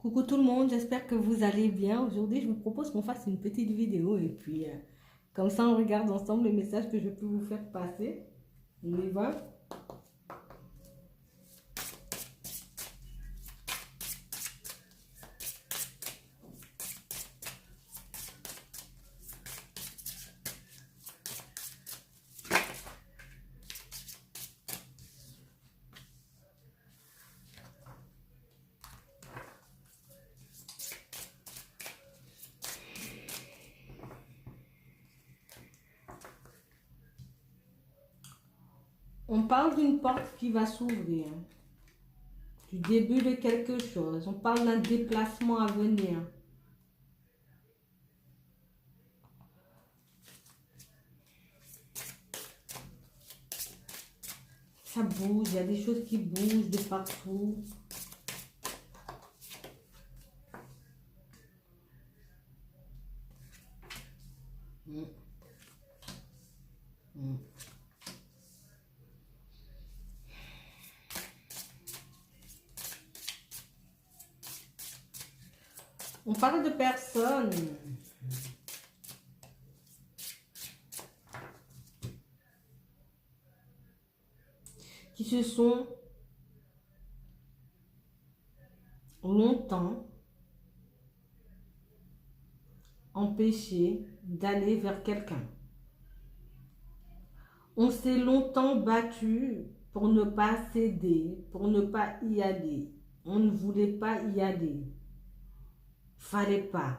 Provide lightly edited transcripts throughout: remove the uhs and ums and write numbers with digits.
Coucou tout le monde, j'espère que vous allez bien. Aujourd'hui, je vous propose qu'on fasse une petite vidéo et puis comme ça, on regarde ensemble les messages que je peux vous faire passer. On y va. On parle d'une porte qui va s'ouvrir, du début de quelque chose. On parle d'un déplacement à venir. Ça bouge, il y a des choses qui bougent de partout. On parle de personnes qui se sont longtemps empêchées d'aller vers quelqu'un. On s'est longtemps battu pour ne pas céder, pour ne pas y aller. On ne voulait pas y aller. Fallait pas.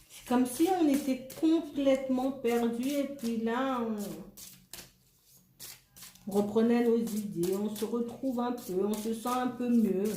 C'est comme si on était complètement perdu et puis là, on reprenait nos idées, on se retrouve un peu, on se sent un peu mieux.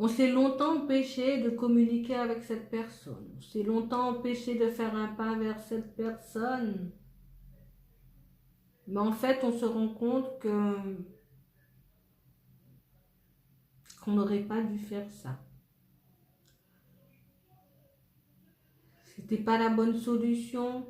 On s'est longtemps empêché de communiquer avec cette personne. On s'est longtemps empêché de faire un pas vers cette personne. Mais en fait, on se rend compte qu'on n'aurait pas dû faire ça. C'était pas la bonne solution.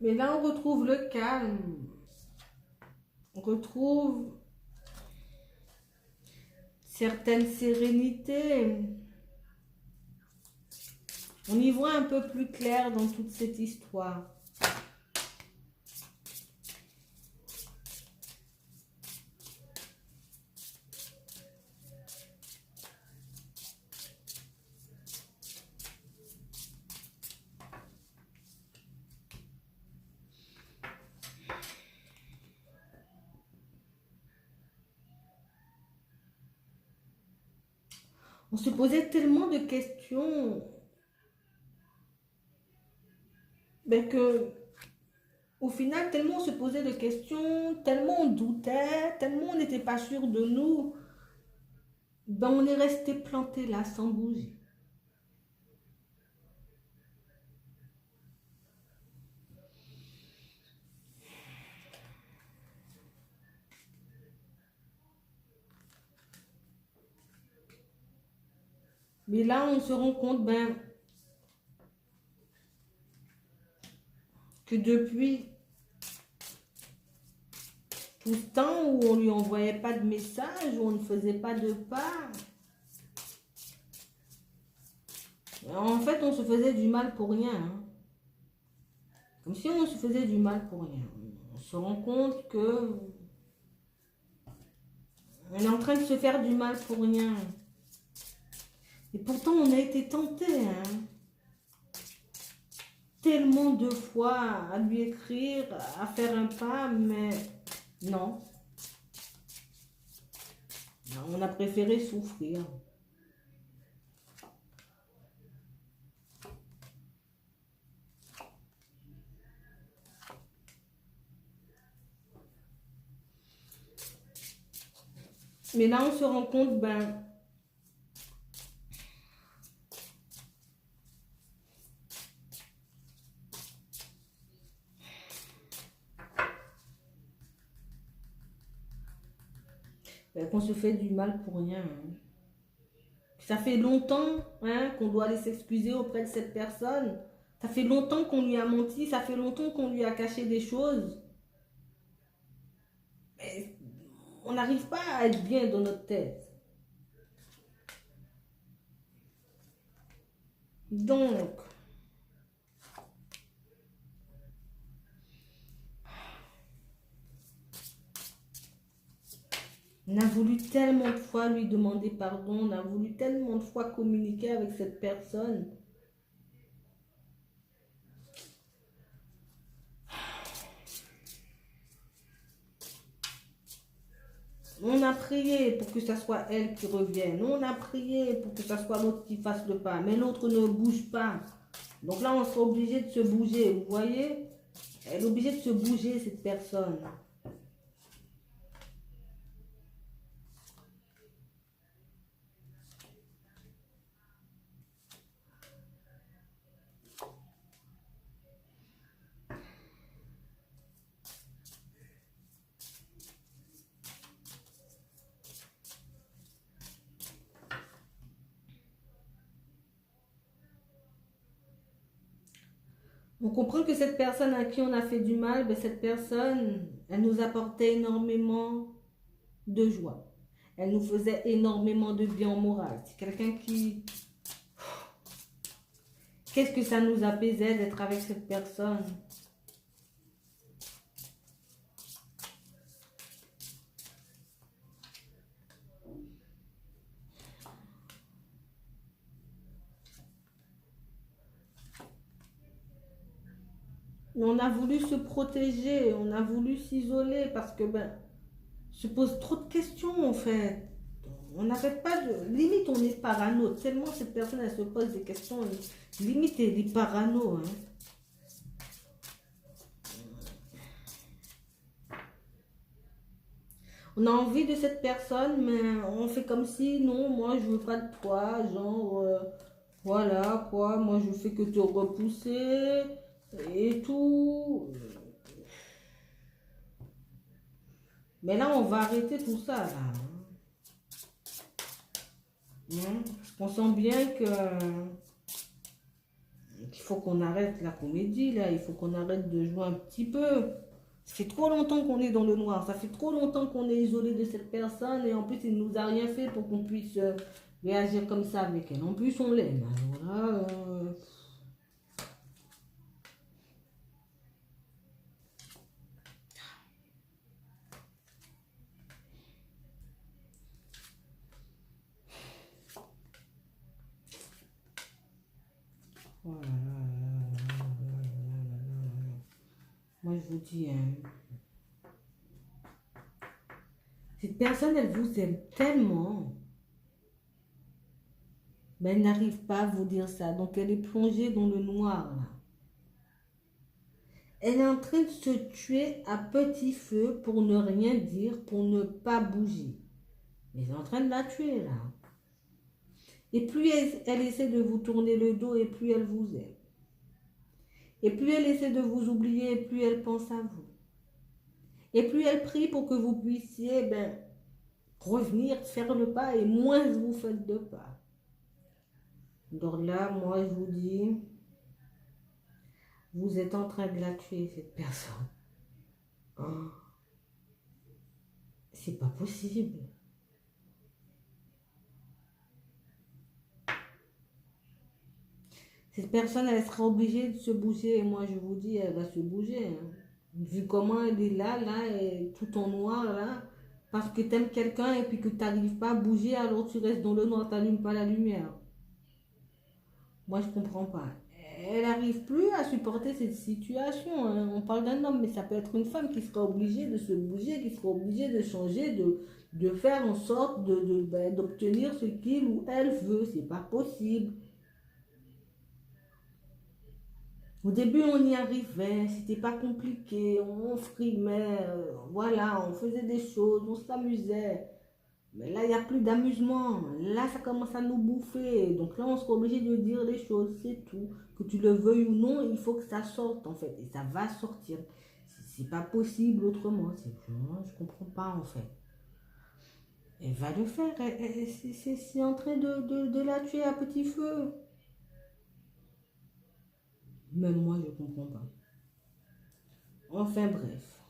Mais là, on retrouve le calme. On retrouve certaine sérénité. On y voit un peu plus clair dans toute cette histoire. On se posait tellement de questions que, au final, tellement on se posait de questions, tellement on doutait, tellement on n'était pas sûr de nous, on est resté planté là sans bouger. Mais là, on se rend compte que depuis tout ce temps où on ne lui envoyait pas de message, où on ne faisait pas de pas, en fait, on se faisait du mal pour rien. Hein. Comme si on se faisait du mal pour rien. On se rend compte que on est en train de se faire du mal pour rien. Et pourtant, on a été tenté, hein, tellement de fois à lui écrire, à faire un pas, mais non. Non, on a préféré souffrir. Mais là, on se rend compte, qu'on se fait du mal pour rien, hein. Ça fait longtemps, hein, qu'on doit aller s'excuser auprès de cette personne. Ça fait longtemps qu'on lui a menti, ça fait longtemps qu'on lui a caché des choses. Mais on n'arrive pas à être bien dans notre tête. Donc, on a voulu tellement de fois lui demander pardon, on a voulu tellement de fois communiquer avec cette personne. On a prié pour que ce soit elle qui revienne. On a prié pour que ce soit l'autre qui fasse le pas. Mais l'autre ne bouge pas. Donc là, on sera obligé de se bouger. Vous voyez? Elle est obligée de se bouger, cette personne. On comprend que cette personne à qui on a fait du mal, cette personne, elle nous apportait énormément de joie. Elle nous faisait énormément de bien en morale. C'est quelqu'un qui... Qu'est-ce que ça nous apaisait d'être avec cette personne? On a voulu se protéger, on a voulu s'isoler parce que se pose trop de questions en fait. On n'arrête pas de... Limite on est parano, tellement cette personne elle se pose des questions, limite elle est parano. Hein. On a envie de cette personne mais on fait comme si non, moi je veux pas de toi, genre voilà quoi, moi je fais que te repousser et tout. Mais là, on va arrêter tout ça, là. On sent bien que qu'il faut qu'on arrête la comédie, là. Il faut qu'on arrête de jouer un petit peu. Ça fait trop longtemps qu'on est dans le noir. Ça fait trop longtemps qu'on est isolé de cette personne. Et en plus, il ne nous a rien fait pour qu'on puisse réagir comme ça avec elle. En plus, on l'aime. Voilà. Voilà. Moi, je vous dis, hein, cette personne, elle vous aime tellement, mais elle n'arrive pas à vous dire ça. Donc, elle est plongée dans le noir, là. Elle est en train de se tuer à petit feu pour ne rien dire, pour ne pas bouger. Mais elle est en train de la tuer, là. Et plus elle essaie de vous tourner le dos, et plus elle vous aime. Et plus elle essaie de vous oublier, et plus elle pense à vous. Et plus elle prie pour que vous puissiez revenir, faire le pas, et moins vous faites de pas. Donc là, moi, je vous dis, vous êtes en train de la tuer, cette personne. Oh, c'est pas possible. Cette personne, elle sera obligée de se bouger. Et moi, je vous dis, elle va se bouger. Hein. Vu comment elle est là, et tout en noir, là. Parce que tu aimes quelqu'un et puis que tu n'arrives pas à bouger, alors tu restes dans le noir, tu n'allumes pas la lumière. Moi, je comprends pas. Elle n'arrive plus à supporter cette situation. Hein. On parle d'un homme, mais ça peut être une femme qui sera obligée de se bouger, qui sera obligée de changer, de faire en sorte d'obtenir ce qu'il ou elle veut. C'est pas possible. Au début, on y arrivait, c'était pas compliqué, on frimait, voilà, on faisait des choses, on s'amusait. Mais là, il n'y a plus d'amusement. Là, ça commence à nous bouffer. Donc là, on sera obligé de dire les choses, c'est tout. Que tu le veuilles ou non, il faut que ça sorte, en fait. Et ça va sortir. C'est pas possible autrement. Moi, je comprends pas, en fait. Elle va le faire. C'est en train de la tuer à petit feu. Même moi, je comprends pas. Enfin, bref.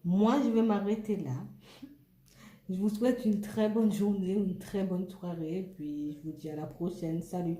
Moi, je vais m'arrêter là. Je vous souhaite une très bonne journée, une très bonne soirée. Puis, je vous dis à la prochaine. Salut.